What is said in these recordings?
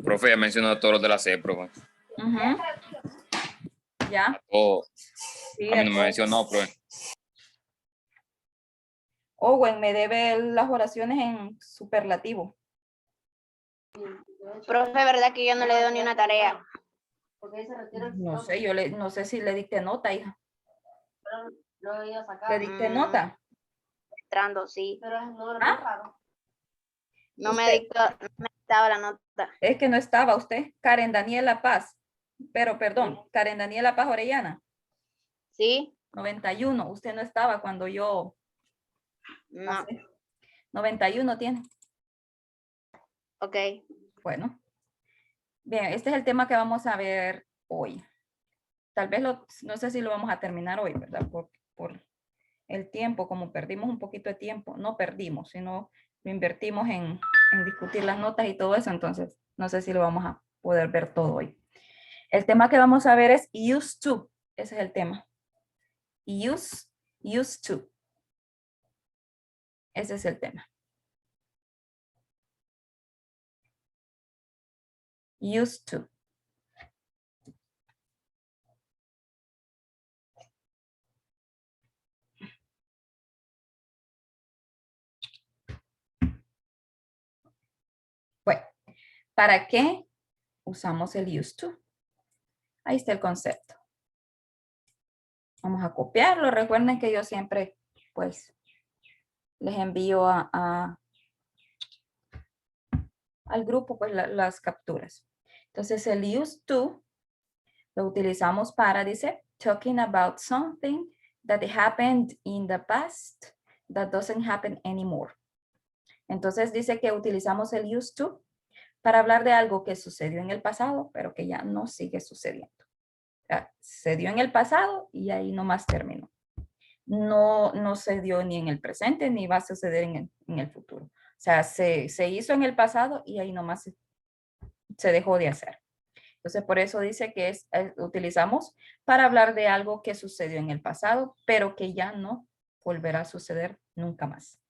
Profe, ya mencionó a todos los de la C, profe. Ujú. ¿Ya? O Sí, a mí a no me todos. mencionó, profe. Owen me debe las oraciones en superlativo. Profe, ¿verdad que yo no le doy ni una tarea? No sé, no sé si le dicté nota, hija. ¿Le dicté Mm. nota? Entrando, sí. ¿Ah? No me Usted, dictaba la nota. es que no estaba usted. Karen Daniela Paz. Pero, perdón, Karen Daniela Paz Orellana. ¿Sí? 91. Usted no estaba cuando yo No. pasé. 91 tiene. Ok. Bueno. Bien, este es el tema que vamos a ver hoy. Tal vez no sé si lo vamos a terminar hoy, ¿verdad? Por el tiempo, como perdimos un poquito de tiempo, no perdimos, sino lo invertimos en discutir las notas y todo eso, entonces no sé si lo vamos a poder ver todo hoy. El tema que vamos a ver es used to, ese es el tema. Used to. Ese es el tema. Used to. Bueno, ¿para qué usamos el used to? Ahí está el concepto. Vamos a copiarlo. Recuerden que yo siempre, pues, les envío al grupo, pues, las capturas. Entonces, el used to lo utilizamos para, dice, talking about something that happened in the past that doesn't happen anymore. Entonces, dice que utilizamos el used to para hablar de algo que sucedió en el pasado, pero que ya no sigue sucediendo. O sea, se dio en el pasado y ahí nomás terminó. No se dio ni en el presente ni va a suceder en el futuro. O sea, se hizo en el pasado y ahí nomás se dejó de hacer. Entonces, por eso dice que utilizamos para hablar de algo que sucedió en el pasado, pero que ya no volverá a suceder nunca más.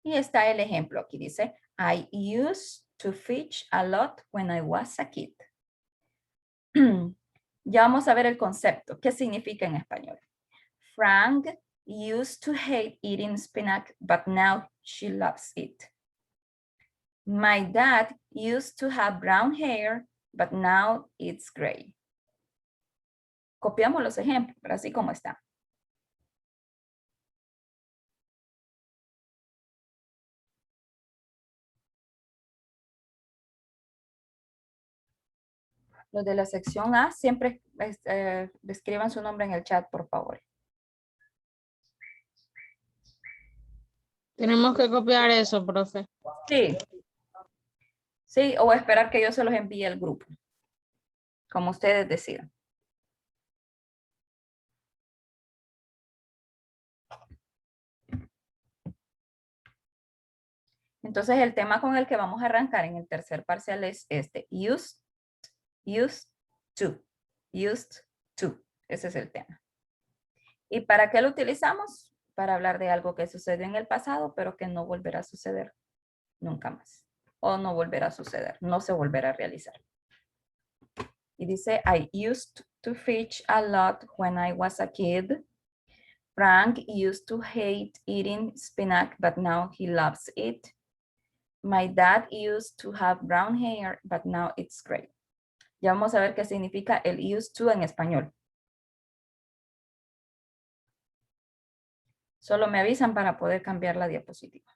Y está el ejemplo aquí, dice, I used to fish a lot when I was a kid. Ya vamos a ver el concepto. ¿Qué significa en español? Frank used to hate eating spinach, but now she loves it. My dad used to have brown hair, but now it's gray. Copiamos los ejemplos, pero así como está. Los de la sección A siempre escriban su nombre en el chat, por favor. Tenemos que copiar eso, profe. Sí. Sí, o esperar que yo se los envíe al grupo. Como ustedes decidan. Entonces, el tema con el que vamos a arrancar en el tercer parcial es este. Used to. Used to. Ese es el tema. ¿Y para qué lo utilizamos? Para hablar de algo que sucedió en el pasado, pero que no volverá a suceder nunca más. O no volverá a suceder, no se volverá a realizar. Y dice, I used to fish a lot when I was a kid. Frank used to hate eating spinach, but now he loves it. My dad used to have brown hair, but now it's gray. Ya vamos a ver qué significa el used to en español. Solo me avisan para poder cambiar la diapositiva.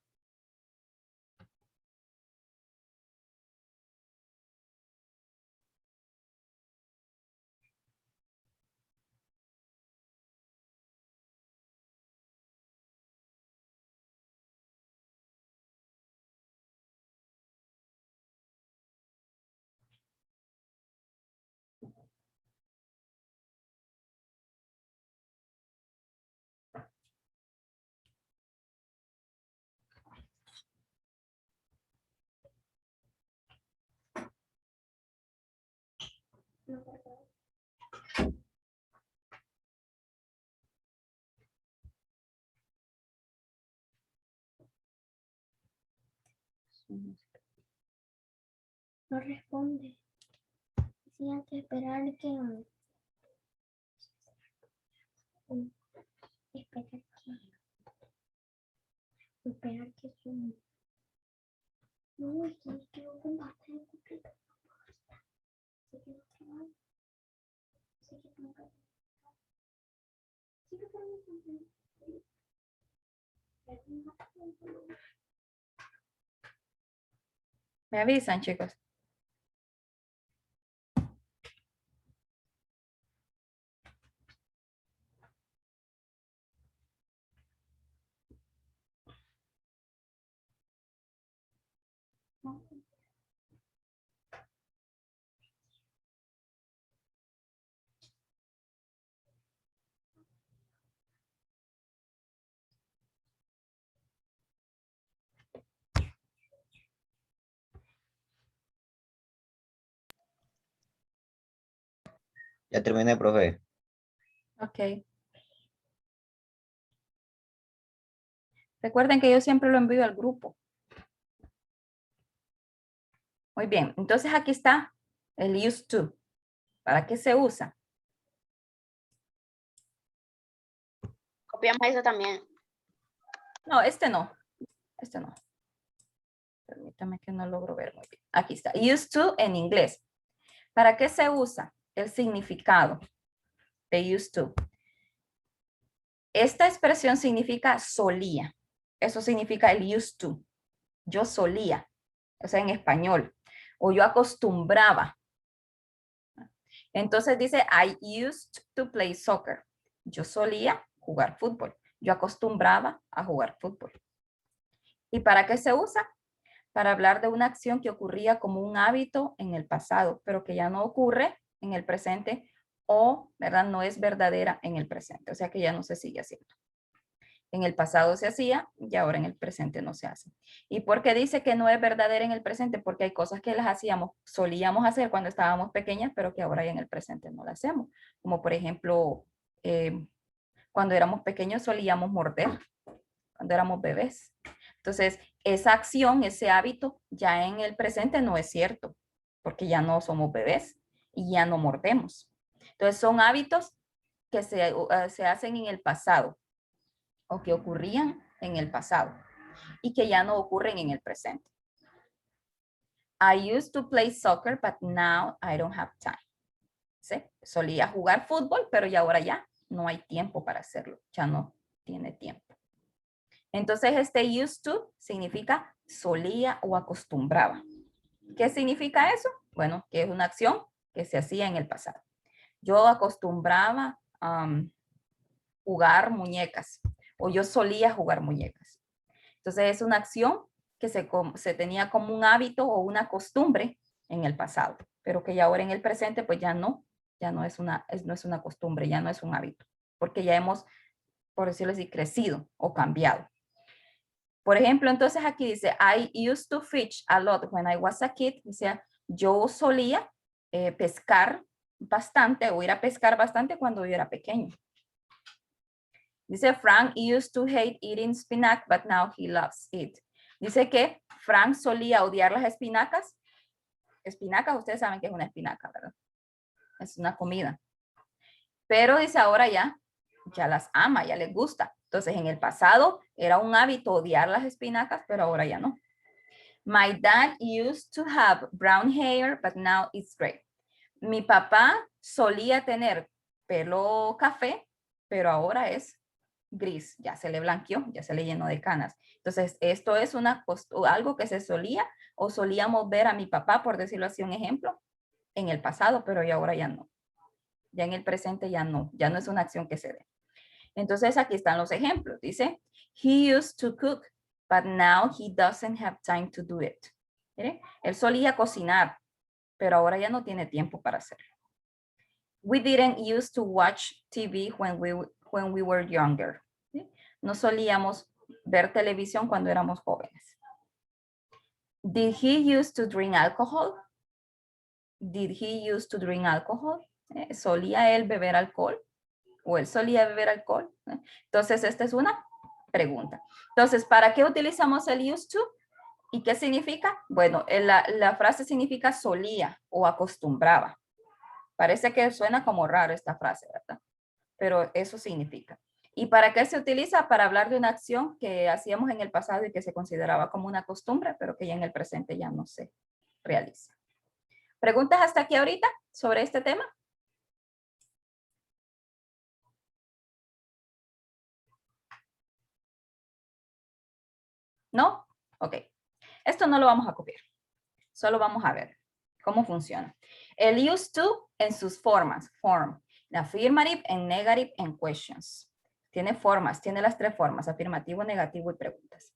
No responde. Sí, hay que esperar que... Esperar que su... No, es que quedó con bastante complicado. Se quedó trabado. Se quedó trabado. Sí, que Me avisan, chicos. Ya terminé, profe. Ok. Recuerden que yo siempre lo envío al grupo. Muy bien. Entonces aquí está el used to. ¿Para qué se usa? Copiamos eso también. No, este no. Este no. Permítame que no logro ver muy bien. Aquí está. Used to en inglés. ¿Para qué se usa? El significado de used to. Esta expresión significa solía. Eso significa el used to. Yo solía. O sea, en español. O yo acostumbraba. Entonces dice, I used to play soccer. Yo solía jugar fútbol. Yo acostumbraba a jugar fútbol. ¿Y para qué se usa? Para hablar de una acción que ocurría como un hábito en el pasado, pero que ya no ocurre en el presente o, ¿verdad? No es verdadera en el presente, o sea que ya no se sigue haciendo. En el pasado se hacía y ahora en el presente no se hace. ¿Y por qué dice que no es verdadera en el presente? Porque hay cosas que las hacíamos, solíamos hacer cuando estábamos pequeñas, pero que ahora ya en el presente no las hacemos. Como por ejemplo, cuando éramos pequeños solíamos morder, cuando éramos bebés. Entonces, esa acción, ese hábito, ya en el presente no es cierto, porque ya no somos bebés y ya no mordemos. Entonces, son hábitos que se hacen en el pasado o que ocurrían en el pasado y que ya no ocurren en el presente. I used to play soccer, but now I don't have time. ¿Sí? Solía jugar fútbol, pero ya ahora ya no hay tiempo para hacerlo, ya no tiene tiempo. Entonces, este used to significa solía o acostumbraba. ¿Qué significa eso? Bueno, que es una acción que se hacía en el pasado. Yo acostumbraba jugar muñecas o yo solía jugar muñecas. Entonces, es una acción que se tenía como un hábito o una costumbre en el pasado, pero que ya ahora en el presente pues ya no es una costumbre, ya no es un hábito, porque ya hemos, por decirlo así, crecido o cambiado. Por ejemplo, entonces aquí dice, I used to fish a lot when I was a kid. Dice, yo solía pescar bastante o ir a pescar bastante cuando yo era pequeño. Dice, Frank used to hate eating spinach, but now he loves it. Dice que Frank solía odiar las espinacas. Espinacas, ustedes saben que es una espinaca, ¿verdad? Es una comida. Pero dice, ahora ya las ama, ya les gusta. Entonces, en el pasado era un hábito odiar las espinacas, pero ahora ya no. My dad used to have brown hair, but now it's gray. Mi papá solía tener pelo café, pero ahora es gris. Ya se le blanqueó, ya se le llenó de canas. Entonces, esto es algo que se solía o solíamos ver a mi papá, por decirlo así, un ejemplo, en el pasado, pero y ahora ya no. Ya en el presente ya no es una acción que se dé. Entonces aquí están los ejemplos. Dice, he used to cook, but now he doesn't have time to do it. ¿Mire? Él solía cocinar, pero ahora ya no tiene tiempo para hacerlo. We didn't used to watch TV when we were younger. ¿Sí? No solíamos ver televisión cuando éramos jóvenes. Did he used to drink alcohol? Did he used to drink alcohol? ¿Solía él beber alcohol? ¿O él solía beber alcohol? Entonces, esta es una pregunta. Entonces, ¿para qué utilizamos el used to? ¿Y qué significa? Bueno, la frase significa solía o acostumbraba. Parece que suena como raro esta frase, ¿verdad? Pero eso significa. ¿Y para qué se utiliza? Para hablar de una acción que hacíamos en el pasado y que se consideraba como una costumbre, pero que ya en el presente ya no se realiza. ¿Preguntas hasta aquí ahorita sobre este tema? ¿No? Ok. Esto no lo vamos a copiar. Solo vamos a ver cómo funciona. El used to en sus formas. Form. Affirmative, en negative, en questions. Tiene formas, tiene las 3 formas. Afirmativo, negativo y preguntas.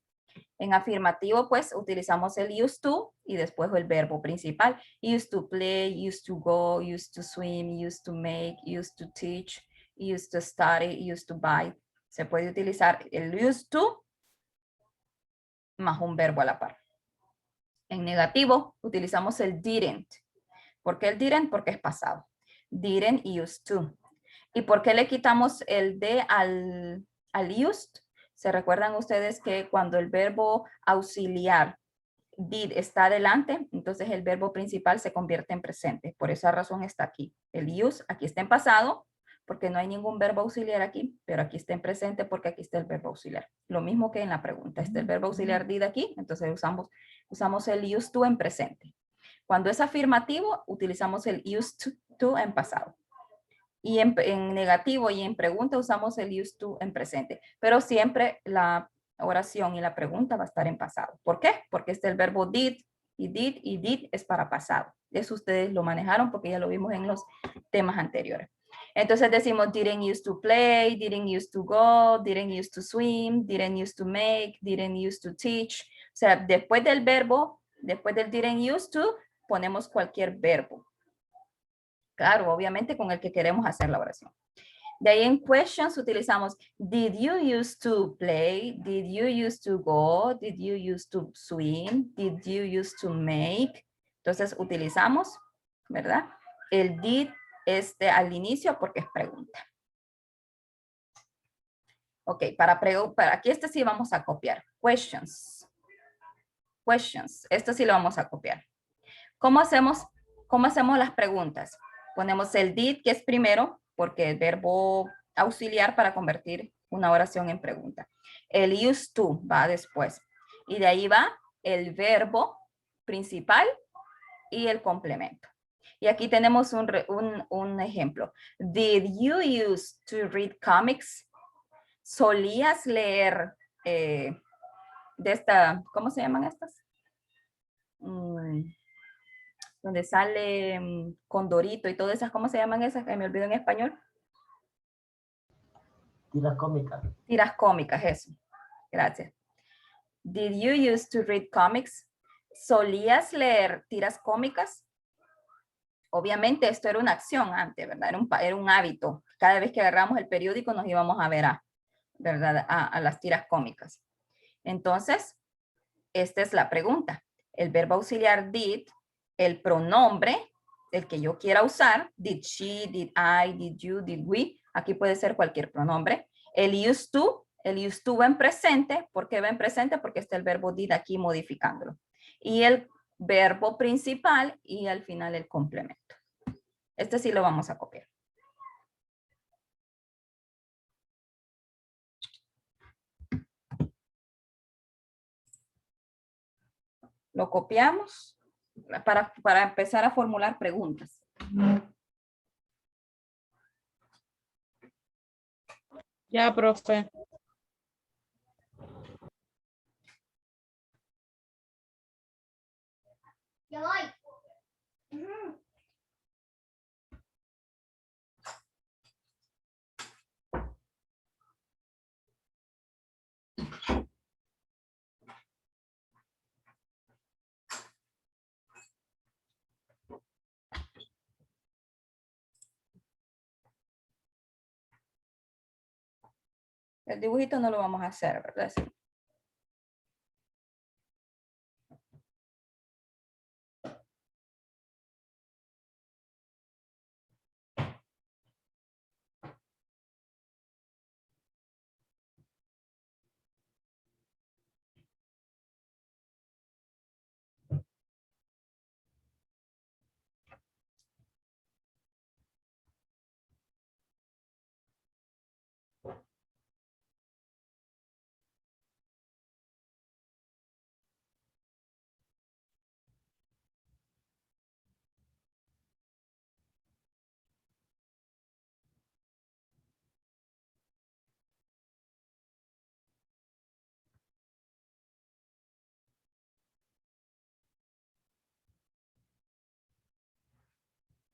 En afirmativo, pues, utilizamos el used to y después el verbo principal. Used to play, used to go, used to swim, used to make, used to teach, used to study, used to buy. Se puede utilizar el used to más un verbo a la par. En negativo, utilizamos el didn't. ¿Por qué el didn't? Porque es pasado. Didn't used to. ¿Y por qué le quitamos el de al used? ¿Se recuerdan ustedes que cuando el verbo auxiliar did está adelante, entonces el verbo principal se convierte en presente? Por esa razón está aquí. El use aquí está en pasado, porque no hay ningún verbo auxiliar aquí, pero aquí está en presente porque aquí está el verbo auxiliar. Lo mismo que en la pregunta. Está el verbo auxiliar did aquí, entonces usamos el used to en presente. Cuando es afirmativo, utilizamos el used to en pasado. Y en negativo y en pregunta usamos el used to en presente. Pero siempre la oración y la pregunta va a estar en pasado. ¿Por qué? Porque está el verbo did y did es para pasado. Eso ustedes lo manejaron porque ya lo vimos en los temas anteriores. Entonces decimos didn't used to play, didn't used to go, didn't used to swim, didn't used to make, didn't used to teach. O sea, después del verbo, después del didn't used to, ponemos cualquier verbo. Claro, obviamente con el que queremos hacer la oración. De ahí en questions utilizamos did you used to play, did you used to go, did you used to swim, did you used to make. Entonces utilizamos, ¿verdad? El did al inicio porque es pregunta. Ok, para aquí sí vamos a copiar. Questions. Questions. Esto sí lo vamos a copiar. ¿Cómo hacemos las preguntas? Ponemos el did, que es primero, porque el verbo auxiliar para convertir una oración en pregunta. El used to va después. Y de ahí va el verbo principal y el complemento. Y aquí tenemos un ejemplo. Did you used to read comics? ¿Solías leer de esta, ¿cómo se llaman estas? Donde sale Condorito y todas esas, ¿cómo se llaman esas? Que me olvido en español. Tiras cómicas. Tiras cómicas, eso. Gracias. Did you used to read comics? ¿Solías leer tiras cómicas? Obviamente esto era una acción antes, ¿verdad? Era un hábito. Cada vez que agarramos el periódico nos íbamos a ver ¿verdad? A las tiras cómicas. Entonces, esta es la pregunta. El verbo auxiliar did, el pronombre, el que yo quiera usar, did she, did I, did you, did we, aquí puede ser cualquier pronombre. El used to va en presente. ¿Por qué va en presente? Porque está el verbo did aquí modificándolo. Y el verbo principal y al final el complemento. Este sí lo vamos a copiar. Lo copiamos para empezar a formular preguntas. Ya, profe. Ya voy. Ujú. El dibujito no lo vamos a hacer, ¿verdad? Sí.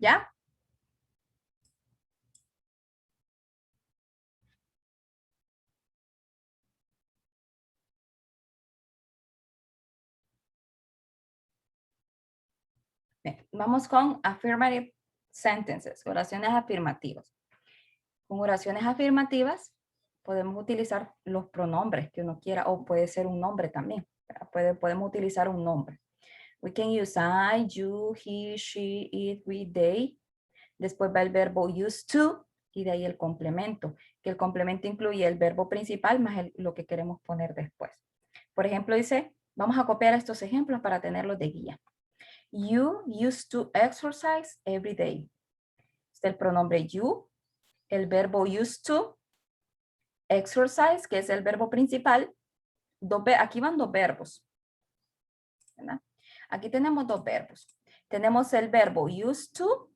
¿Ya? Bien, vamos con affirmative sentences, oraciones afirmativas. Con oraciones afirmativas podemos utilizar los pronombres que uno quiera o puede ser un nombre también. Podemos utilizar un nombre. We can use I, you, he, she, it, we, they. Después va el verbo used to y de ahí el complemento, que el complemento incluye el verbo principal más lo que queremos poner después. Por ejemplo, dice, vamos a copiar estos ejemplos para tenerlos de guía. You used to exercise every day. Está el pronombre you, el verbo used to, exercise, que es el verbo principal. Aquí van dos verbos. ¿Verdad? Aquí tenemos dos verbos. Tenemos el verbo used to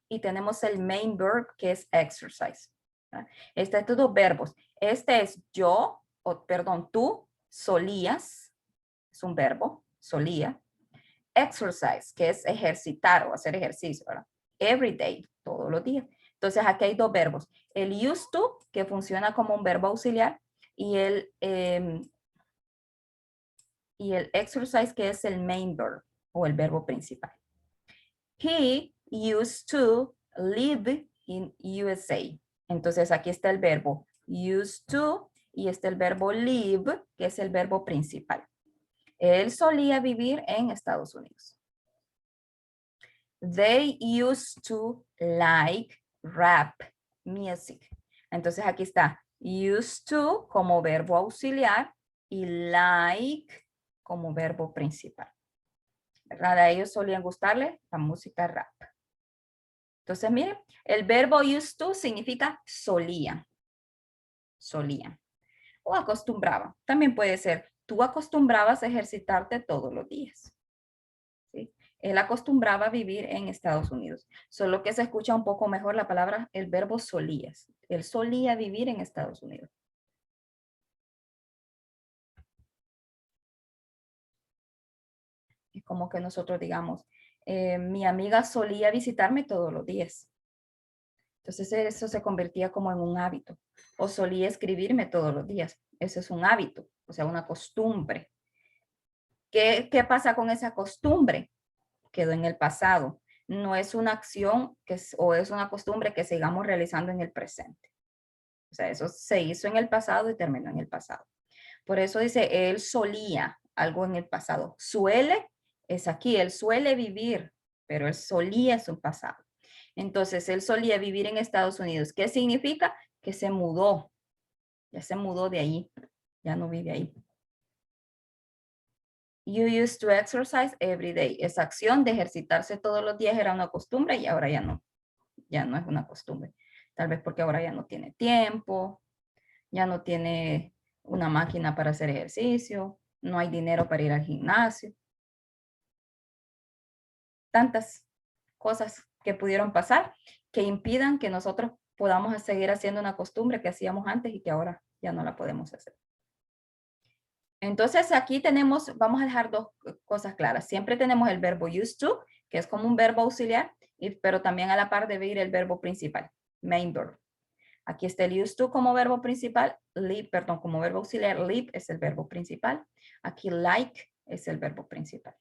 y tenemos el main verb que es exercise. ¿Verdad? Estos dos verbos. Este es yo, o perdón, tú solías, es un verbo, solía. Exercise, que es ejercitar o hacer ejercicio, ¿verdad? Every day, todos los días. Entonces aquí hay dos verbos. El used to, que funciona como un verbo auxiliar, y el exercise, que es el main verb o el verbo principal. He used to live in USA. Entonces aquí está el verbo used to y está el verbo live, que es el verbo principal. Él solía vivir en Estados Unidos. They used to like rap music. Entonces aquí está used to como verbo auxiliar y like como verbo principal. ¿Verdad? A ellos solían gustarle la música rap. Entonces, miren, el verbo used to significa solía. Solía. O acostumbraba. También puede ser, tú acostumbrabas a ejercitarte todos los días. ¿Sí? Él acostumbraba a vivir en Estados Unidos. Solo que se escucha un poco mejor la palabra, el verbo solías. Él solía vivir en Estados Unidos. Es como que nosotros digamos, mi amiga solía visitarme todos los días. Entonces eso se convertía como en un hábito. O solía escribirme todos los días. Eso es un hábito, o sea, una costumbre. ¿Qué pasa con esa costumbre? Quedó en el pasado. No es una acción o es una costumbre que sigamos realizando en el presente. O sea, eso se hizo en el pasado y terminó en el pasado. Por eso dice, él solía algo en el pasado. Suele es aquí, él suele vivir, pero él solía es un pasado. Entonces, él solía vivir en Estados Unidos. ¿Qué significa? Que se mudó. Ya se mudó de ahí. Ya no vive ahí. You used to exercise every day. Esa acción de ejercitarse todos los días era una costumbre y ahora ya no. Ya no es una costumbre. Tal vez porque ahora ya no tiene tiempo, ya no tiene una máquina para hacer ejercicio, no hay dinero para ir al gimnasio. Tantas cosas que pudieron pasar que impidan que nosotros podamos seguir haciendo una costumbre que hacíamos antes y que ahora ya no la podemos hacer. Entonces aquí tenemos, vamos a dejar dos cosas claras. Siempre tenemos el verbo used to, que es como un verbo auxiliar, pero también a la par debe ir el verbo principal, main verb. Aquí está el used to como verbo principal, live, perdón, como verbo auxiliar, live es el verbo principal. Aquí like es el verbo principal.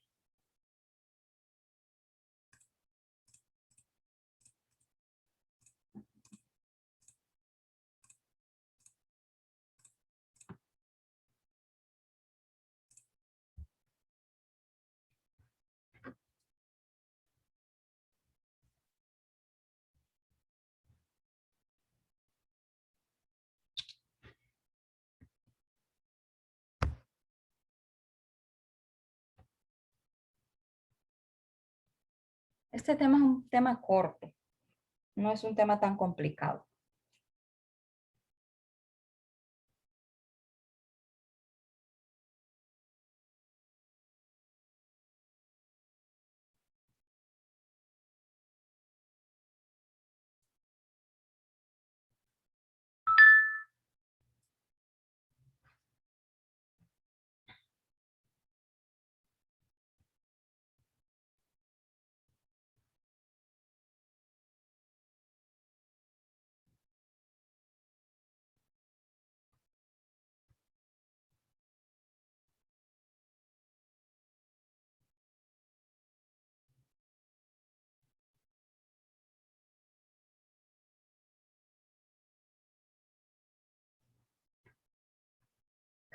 Este tema es un tema corto, no es un tema tan complicado.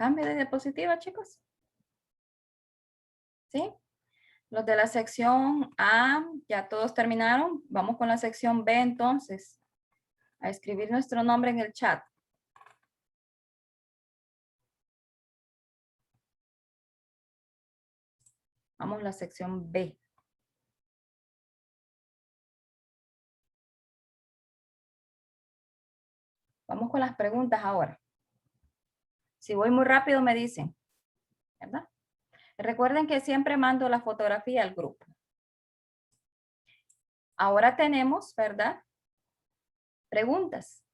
Cambio de diapositiva, chicos. ¿Sí? Los de la sección A, ya todos terminaron. Vamos con la sección B, entonces. A escribir nuestro nombre en el chat. Vamos a la sección B. Vamos con las preguntas ahora. Si voy muy rápido me dicen, ¿verdad? Recuerden que siempre mando la fotografía al grupo. Ahora tenemos, ¿verdad? Preguntas.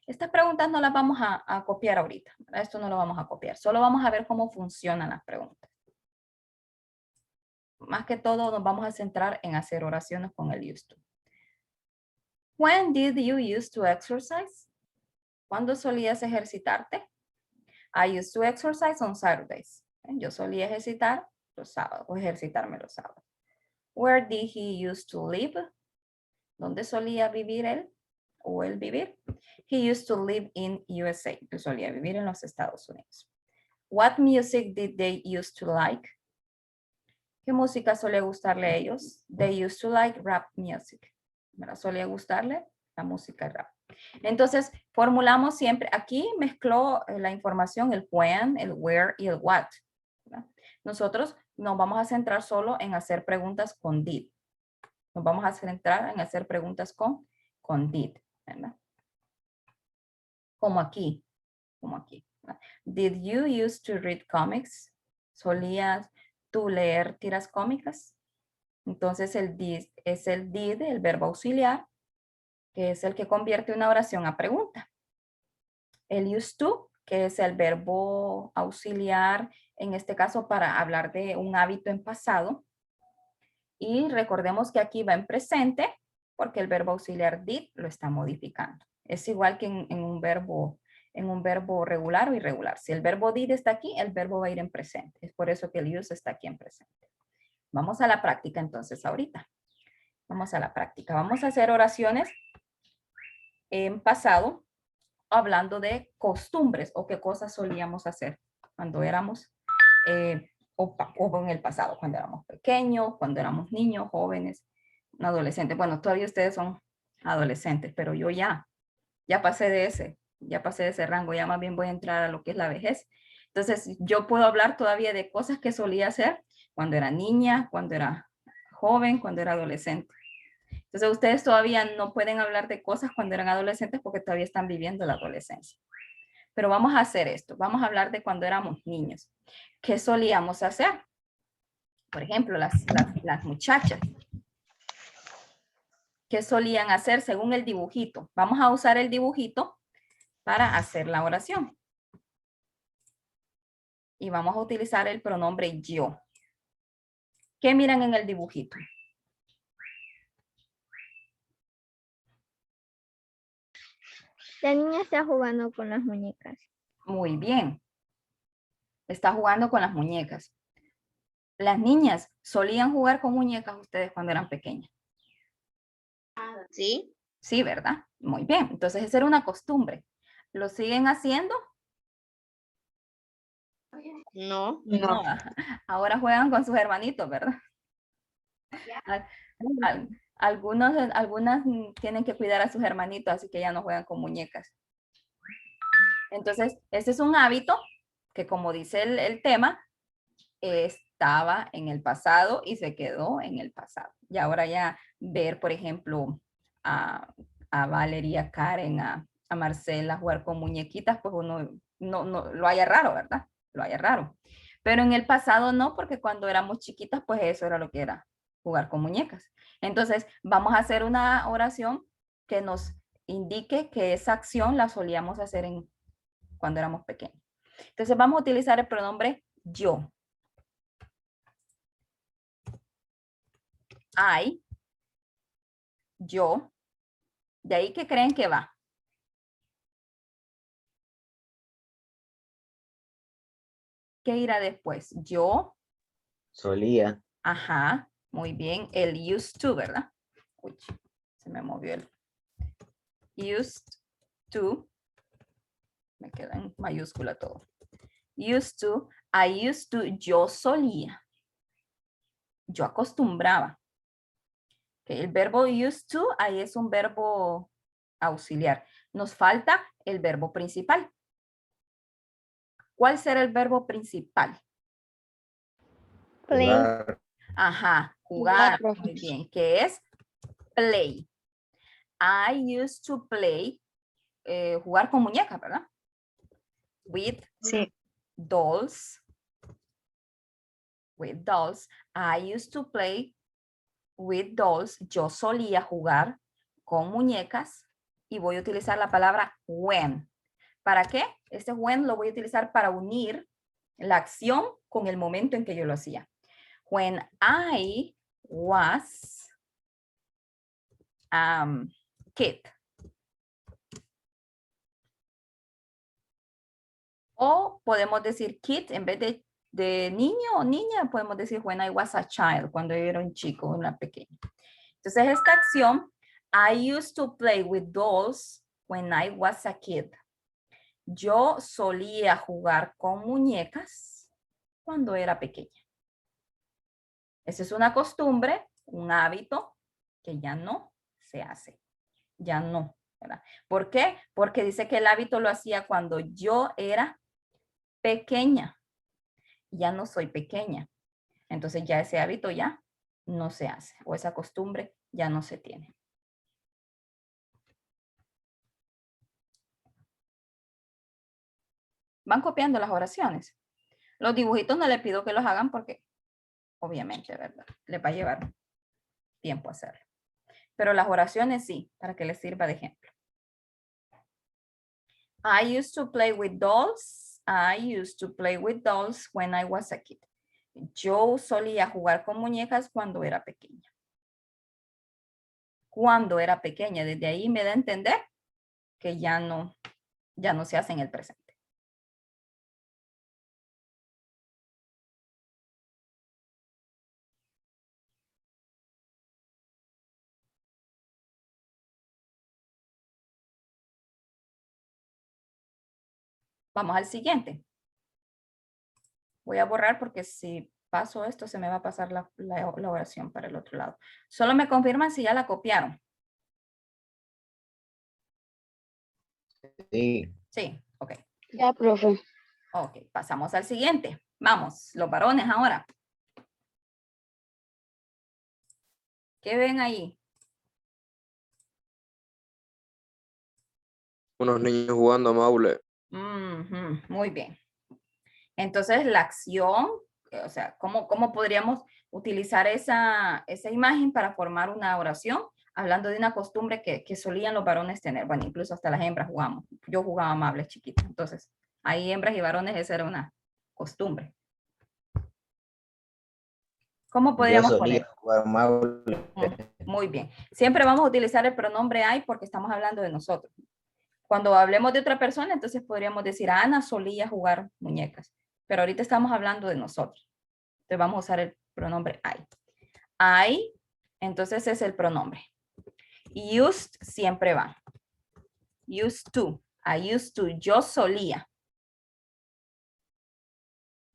Estas preguntas no las vamos a copiar ahorita. ¿Verdad? Esto no lo vamos a copiar. Solo vamos a ver cómo funcionan las preguntas. Más que todo nos vamos a centrar en hacer oraciones con el used to. When did you used to exercise? ¿Cuándo solías ejercitarte? I used to exercise on Saturdays. Yo solía ejercitar los sábados o ejercitarme los sábados. Where did he used to live? ¿Dónde solía vivir él o él vivir? He used to live in USA. Él solía vivir en los Estados Unidos. What music did they used to like? ¿Qué música solía gustarle a ellos? They used to like rap music. ¿Verdad? Solía gustarle la música rap. Entonces, formulamos siempre, aquí mezcló la información, el when, el where y el what. ¿Verdad? Nosotros nos vamos a centrar solo en hacer preguntas con did. Nos vamos a centrar en hacer preguntas con did. ¿Verdad? Como aquí. ¿Verdad? Did you used to read comics? ¿Solías tú leer tiras cómicas? Entonces el did es el did, el verbo auxiliar, que es el que convierte una oración a pregunta. El used to, que es el verbo auxiliar, en este caso para hablar de un hábito en pasado. Y recordemos que aquí va en presente, porque el verbo auxiliar did lo está modificando. Es igual que en un verbo regular o irregular. Si el verbo did está aquí, el verbo va a ir en presente. Es por eso que el use está aquí en presente. Vamos a la práctica entonces ahorita. Vamos a la práctica. Vamos a hacer oraciones en pasado, hablando de costumbres o qué cosas solíamos hacer cuando éramos, o en el pasado, cuando éramos pequeños, cuando éramos niños, jóvenes, adolescentes. Bueno, todavía ustedes son adolescentes, pero yo ya pasé de ese rango, ya más bien voy a entrar a lo que es la vejez. Entonces, yo puedo hablar todavía de cosas que solía hacer cuando era niña, cuando era joven, cuando era adolescente. Entonces, ustedes todavía no pueden hablar de cosas cuando eran adolescentes porque todavía están viviendo la adolescencia. Pero vamos a hacer esto. Vamos a hablar de cuando éramos niños. ¿Qué solíamos hacer? Por ejemplo, las muchachas. ¿Qué solían hacer según el dibujito? Vamos a usar el dibujito para hacer la oración. Y vamos a utilizar el pronombre yo. ¿Qué miran en el dibujito? La niña está jugando con las muñecas. Muy bien. Está jugando con las muñecas. Las niñas solían jugar con muñecas ustedes cuando eran pequeñas. ¿Sí? Sí, ¿verdad? Muy bien. Entonces, esa era una costumbre. ¿Lo siguen haciendo? No. No. Ahora juegan con sus hermanitos, ¿verdad? Algunas tienen que cuidar a sus hermanitos, así que ya no juegan con muñecas. Entonces, este es un hábito que, como dice el tema, estaba en el pasado y se quedó en el pasado. Y ahora ya ver, por ejemplo, a Valeria, a Karen, a Marcela jugar con muñequitas, pues uno no lo haya raro, ¿verdad? Lo haya raro. Pero en el pasado no, porque cuando éramos chiquitas, pues eso era lo que era, jugar con muñecas. Entonces, vamos a hacer una oración que nos indique que esa acción la solíamos hacer cuando éramos pequeños. Entonces, vamos a utilizar el pronombre yo. I, yo. ¿De ahí qué creen que va? ¿Qué irá después? Yo. Solía. Ajá, muy bien. El used to, ¿verdad? Uy, se me movió el used to. Me queda en mayúscula todo. used to, I used to, yo solía. Yo acostumbraba. Okay, el verbo used to, ahí es un verbo auxiliar. Nos falta el verbo principal. ¿Cuál será el verbo principal? Play. Jugar. Ajá, jugar. profe. Muy bien. ¿Qué es? Play. I used to play, jugar con muñecas, ¿verdad? With Sí. dolls. With dolls. I used to play with dolls. Yo solía jugar con muñecas y voy a utilizar la palabra when. ¿Para qué? Este when lo voy a utilizar para unir la acción con el momento en que yo lo hacía. When I was kid. O podemos decir kid en vez de niño o niña, podemos decir when I was a child, cuando yo era un chico, una pequeña. Entonces esta acción, I used to play with dolls when I was a kid. Yo solía jugar con muñecas cuando era pequeña. Esa es una costumbre, un hábito que ya no se hace. Ya no, ¿verdad? ¿Por qué? Porque dice que el hábito lo hacía cuando yo era pequeña. Ya no soy pequeña. Entonces ya ese hábito ya no se hace o esa costumbre ya no se tiene. Van copiando las oraciones. Los dibujitos no les pido que los hagan porque obviamente, ¿verdad? Les va a llevar tiempo hacerlo. Pero las oraciones sí, para que les sirva de ejemplo. I used to play with dolls. I used to play with dolls when I was a kid. Yo solía jugar con muñecas cuando era pequeña. Cuando era pequeña, desde ahí me da a entender que ya no se hace en el presente. Vamos al siguiente. Voy a borrar porque si paso esto se me va a pasar la oración para el otro lado. Solo me confirman si ya la copiaron. Sí. Sí, ok. Ya, profe. Ok, pasamos al siguiente. Vamos, los varones ahora. ¿Qué ven ahí? Unos niños jugando a maule. Muy bien. Entonces, la acción, o sea, ¿cómo podríamos utilizar esa imagen para formar una oración? Hablando de una costumbre que solían los varones tener. Bueno, incluso hasta las hembras jugamos. Yo jugaba amables chiquitas. Entonces, hay hembras y varones, esa era una costumbre. ¿Cómo podríamos Yo poner? solía jugar maule. Muy bien. Siempre vamos a utilizar el pronombre I porque estamos hablando de nosotros. Cuando hablemos de otra persona, entonces podríamos decir, Ana solía jugar muñecas. Pero ahorita estamos hablando de nosotros. Entonces vamos a usar el pronombre I. I, entonces es el pronombre. Used siempre va. Used to. I used to. Yo solía.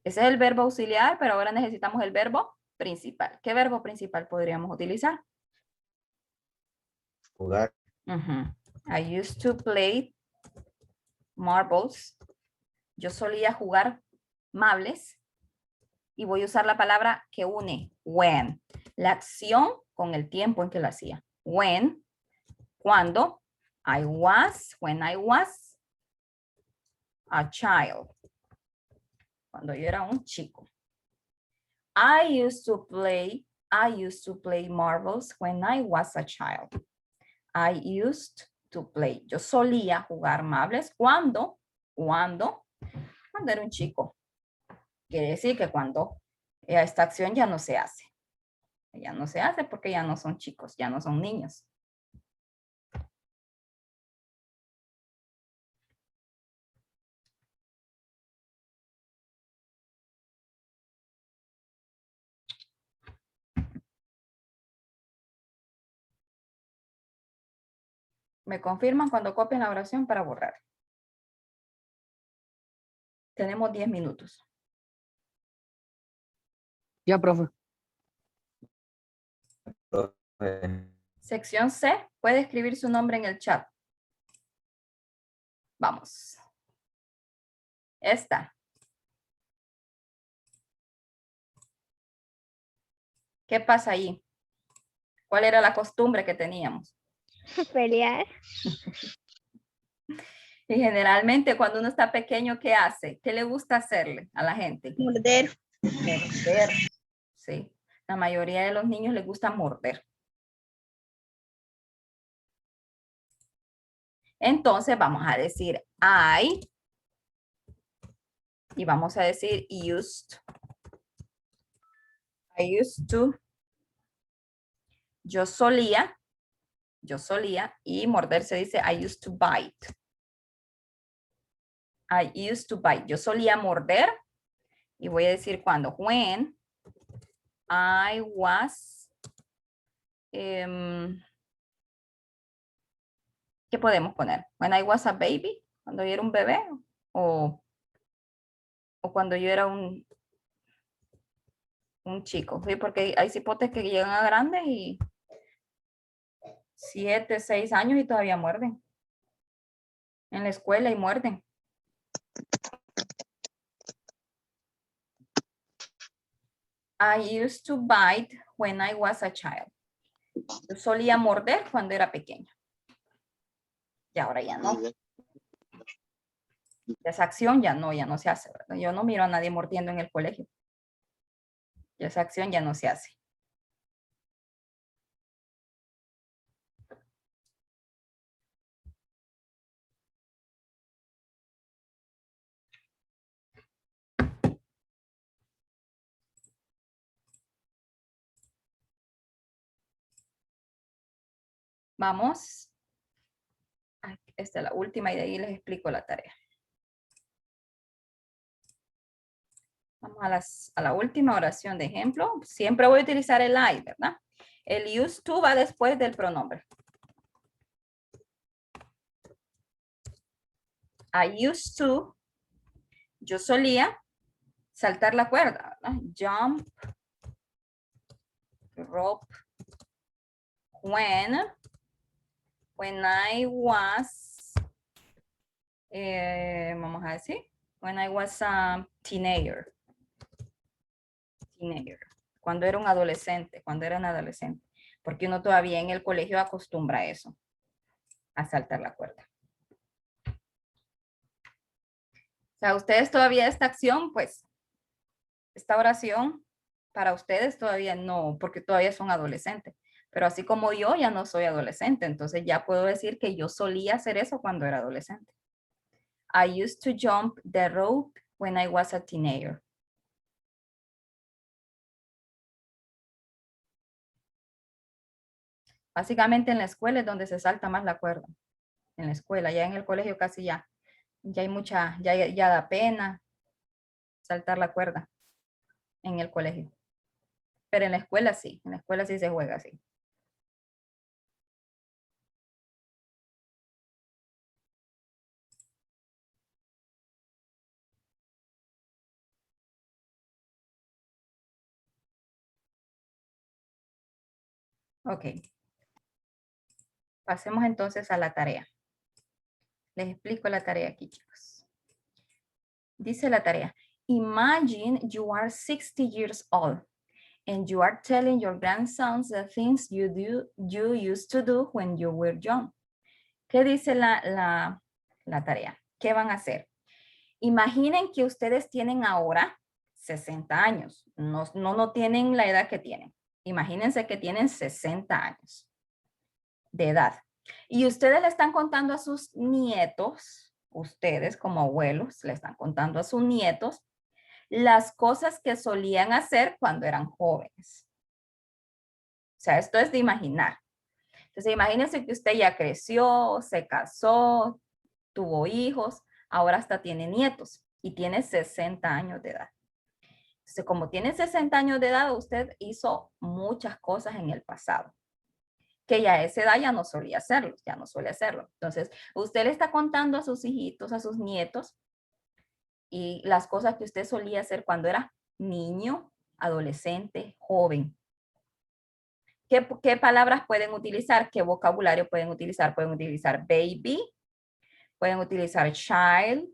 Ese es el verbo auxiliar, pero ahora necesitamos el verbo principal. ¿Qué verbo principal podríamos utilizar? Jugar. I used to play marbles. Yo solía jugar mables. Y voy a usar la palabra que une, when. La acción con el tiempo en que la hacía. When, cuando, when I was a child. Cuando yo era un chico. I used to play marbles when I was a child. I used to play. Yo solía jugar marbles cuando era un chico. Quiere decir que cuando esta acción ya no se hace. Ya no se hace porque ya no son chicos, ya no son niños. Me confirman cuando copien la oración para borrar. Tenemos 10 minutos. Ya, profe. Sección C, puede escribir su nombre en el chat. Vamos. Esta. ¿Qué pasa ahí? ¿Cuál era la costumbre que teníamos? Pelear. Y generalmente cuando uno está pequeño, ¿qué hace? ¿Qué le gusta hacerle a la gente? Morder. Morder. Sí. La mayoría de los niños les gusta morder. Entonces vamos a decir I. Y vamos a decir used. I used to. Yo solía. Y morder se dice I used to bite. I used to bite. Yo solía morder. Y voy a decir cuando. When I was. ¿Qué podemos poner? When I was a baby. Cuando yo era un bebé. O cuando yo era un chico. ¿Sí? Porque hay cipotes que llegan a grandes y 7, 6 años y todavía muerden. En la escuela y muerden. I used to bite when I was a child. Yo solía morder cuando era pequeña. Y ahora ya no. Esa acción ya no se hace, ¿verdad? Yo no miro a nadie mordiendo en el colegio. Y esa acción ya no se hace. Vamos. Esta es la última y de ahí les explico la tarea. Vamos a la última oración de ejemplo. Siempre voy a utilizar el I, ¿verdad? El used to va después del pronombre. I used to. Yo solía saltar la cuerda, ¿verdad? Jump. Rope. When I was, vamos a decir, when I was a teenager. Cuando era un adolescente, porque uno todavía en el colegio acostumbra a eso, a saltar la cuerda. O sea, ustedes todavía esta acción, pues, esta oración, para ustedes todavía no, porque todavía son adolescentes. Pero así como yo ya no soy adolescente, entonces ya puedo decir que yo solía hacer eso cuando era adolescente. I used to jump the rope when I was a teenager. Básicamente en la escuela es donde se salta más la cuerda. En la escuela, ya en el colegio casi ya hay mucha, ya da pena saltar la cuerda en el colegio. Pero en la escuela sí se juega así. Ok. Pasemos entonces a la tarea. Les explico la tarea aquí, chicos. Dice la tarea. Imagine you are 60 years old and you are telling your grandsons the things you used to do when you were young. ¿Qué dice la tarea? ¿Qué van a hacer? Imaginen que ustedes tienen ahora 60 años. No tienen la edad que tienen. Imagínense que tienen 60 años de edad. Y ustedes le están contando a sus nietos, ustedes como abuelos, le están contando a sus nietos las cosas que solían hacer cuando eran jóvenes. O sea, esto es de imaginar. Entonces, imagínense que usted ya creció, se casó, tuvo hijos, ahora hasta tiene nietos y tiene 60 años de edad. Entonces, como tiene 60 años de edad, usted hizo muchas cosas en el pasado, que ya a esa edad ya no solía hacerlo, Entonces, usted le está contando a sus hijitos, a sus nietos, y las cosas que usted solía hacer cuando era niño, adolescente, joven. ¿Qué palabras pueden utilizar? ¿Qué vocabulario pueden utilizar? Pueden utilizar baby, pueden utilizar child,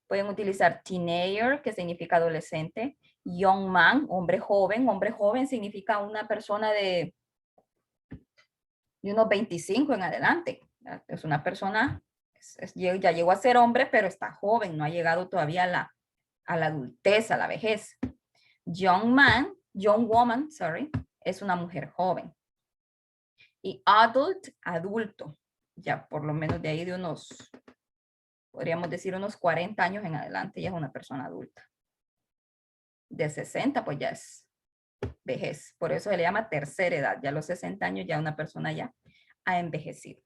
pueden utilizar teenager, que significa adolescente, young man, hombre joven significa una persona de unos 25 en adelante. Es una persona, ya llegó a ser hombre, pero está joven, no ha llegado todavía a la adultez, a la vejez. Young woman, es una mujer joven. Y adulto, ya por lo menos de ahí de unos, podríamos decir unos 40 años en adelante, ya es una persona adulta. De 60, pues ya es vejez. Por eso se le llama tercera edad. Ya a los 60 años ya una persona ya ha envejecido.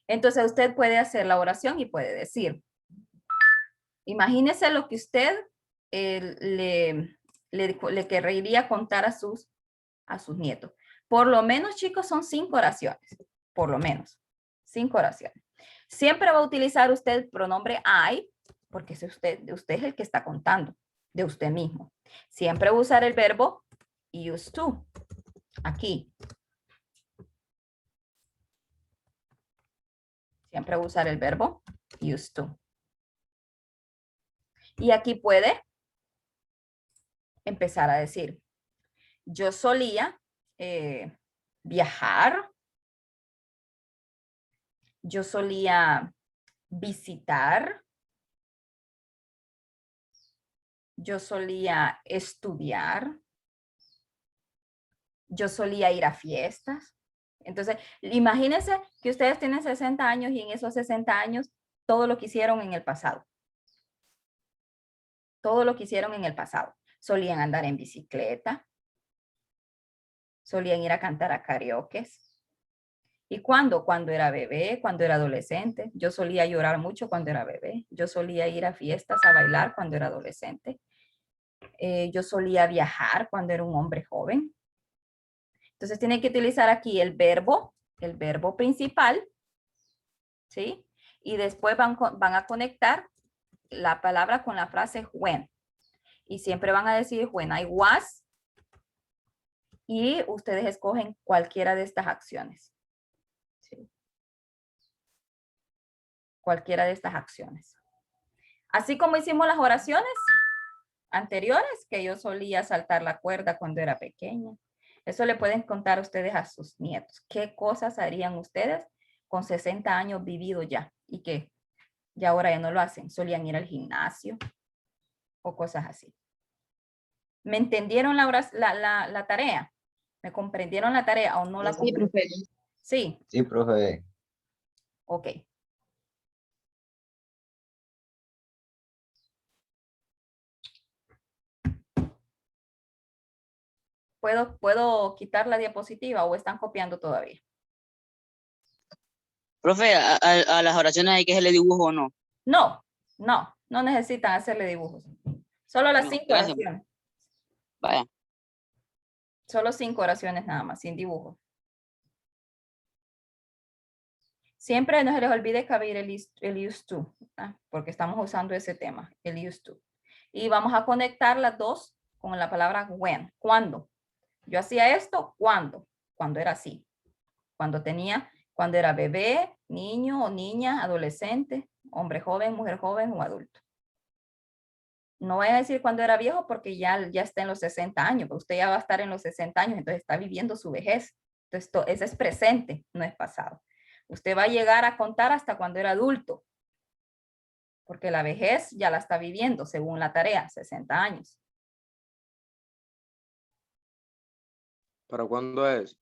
Entonces usted puede hacer la oración y puede decir, imagínese lo que usted le querría contar a sus nietos. Por lo menos, chicos, son 5 oraciones. Por lo menos, 5 oraciones. Siempre va a utilizar usted el pronombre I, porque usted es el que está contando, de usted mismo. Siempre va a usar el verbo used to, aquí. Siempre va a usar el verbo used to. Y aquí puede empezar a decir, yo solía viajar, yo solía visitar, yo solía estudiar, yo solía ir a fiestas. Entonces, imagínense que ustedes tienen 60 años y en esos 60 años todo lo que hicieron en el pasado. Todo lo que hicieron en el pasado. Solían andar en bicicleta, solían ir a cantar a karaoke. ¿Y cuándo? Cuando era bebé, cuando era adolescente. Yo solía llorar mucho cuando era bebé. Yo solía ir a fiestas a bailar cuando era adolescente. Yo solía viajar cuando era un hombre joven. Entonces tiene que utilizar aquí el verbo principal, ¿sí? Y después van a conectar la palabra con la frase when. Y siempre van a decir when I was. Y ustedes escogen cualquiera de estas acciones. ¿Sí? Cualquiera de estas acciones. Así como hicimos las oraciones anteriores, que yo solía saltar la cuerda cuando era pequeña. Eso le pueden contar ustedes a sus nietos. ¿Qué cosas harían ustedes con 60 años vividos ya? Y que ya ahora ya no lo hacen. Solían ir al gimnasio o cosas así. ¿Me entendieron la tarea? ¿Me comprendieron la tarea o no la Sí, comprendieron? profe. Sí. Sí, profe. Ok. ¿Puedo quitar la diapositiva o están copiando todavía? Profe, a las oraciones hay que hacerle dibujo o no. No necesitan hacerle dibujos. Solo las No, 5 gracias. oraciones. Vaya. Solo 5 oraciones nada más, sin dibujo. Siempre no se les olvide caber el used to, porque estamos usando ese tema, el used to. Y vamos a conectar las dos con la palabra when. ¿Cuándo? Yo hacía esto, ¿cuándo? Cuando era así. Cuando era bebé, niño o niña, adolescente, hombre joven, mujer joven o adulto. No voy a decir cuando era viejo porque ya está en los 60 años, pero usted ya va a estar en los 60 años, entonces está viviendo su vejez. Entonces, ese es presente, no es pasado. Usted va a llegar a contar hasta cuando era adulto, porque la vejez ya la está viviendo según la tarea, 60 años. ¿Para cuándo es?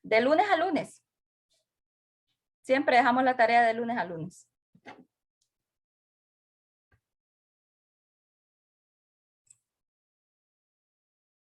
De lunes a lunes. Siempre dejamos la tarea de lunes a lunes.